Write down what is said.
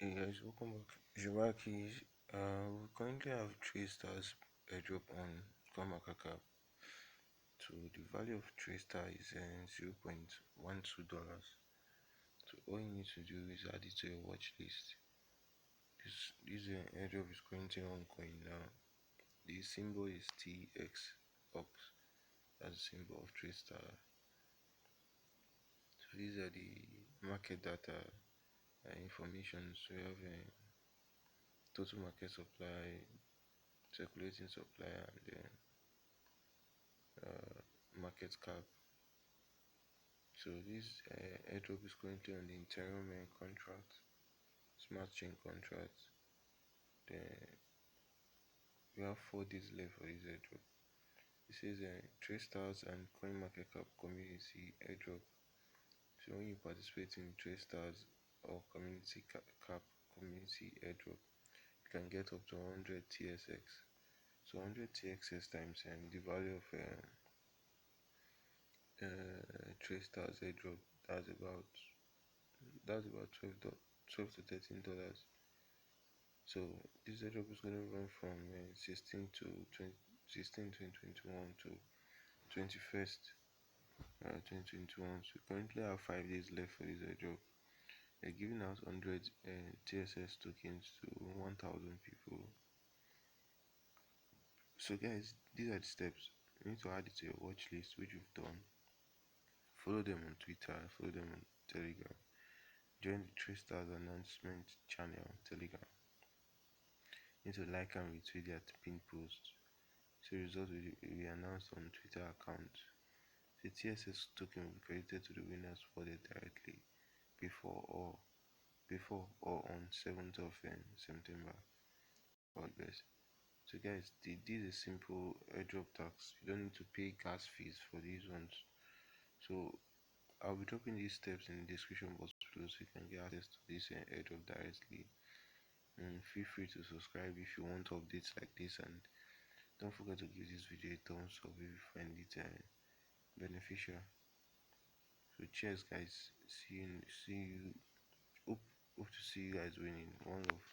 Hey guys, welcome back. Akahilz. We currently have Tradestars Airdrop on Coinmarketcap. So the value of Tradestar is $0.12. So all you need to do is add it to your watch list. This airdrop is currently on coin now. The symbol is TXX. That's the symbol of Tradestar. So these are the market data information. So we have total market supply, circulating supply, and then market cap. So this airdrop is currently on the Ethereum contract, smart chain contract. Then we have 4 days left for this airdrop. It says Tradestars and Coinmarketcap community airdrop. So when you participate in Tradestars or community cap community airdrop, you can get up to 100 TSX. So 100 TSX times the value of Tradestars airdrop, that's about $12 to $13. So this airdrop is going to run from 16 to 2021 to 21st 2021. So we currently have 5 days left for this airdrop. They're giving out 100 TSS tokens to 1,000 people. So guys, these are the steps. You need to add it to your watch list, which you've done. Follow them on Twitter, follow them on Telegram. Join the Tradestars announcement channel on Telegram. You need to like and retweet their pinned post. So results will be announced on Twitter account. The TSS token will be credited to the winner's wallet directly before or on 7th of September. God bless. So guys, this is a simple airdrop tax. You don't need to pay gas fees for these ones. So I'll be dropping these steps in the description box below so you can get access to this airdrop directly. And feel free to subscribe if you want updates like this, and don't forget to give this video a thumbs up if you find it beneficial. So cheers guys, see you hope to see you guys winning. One love.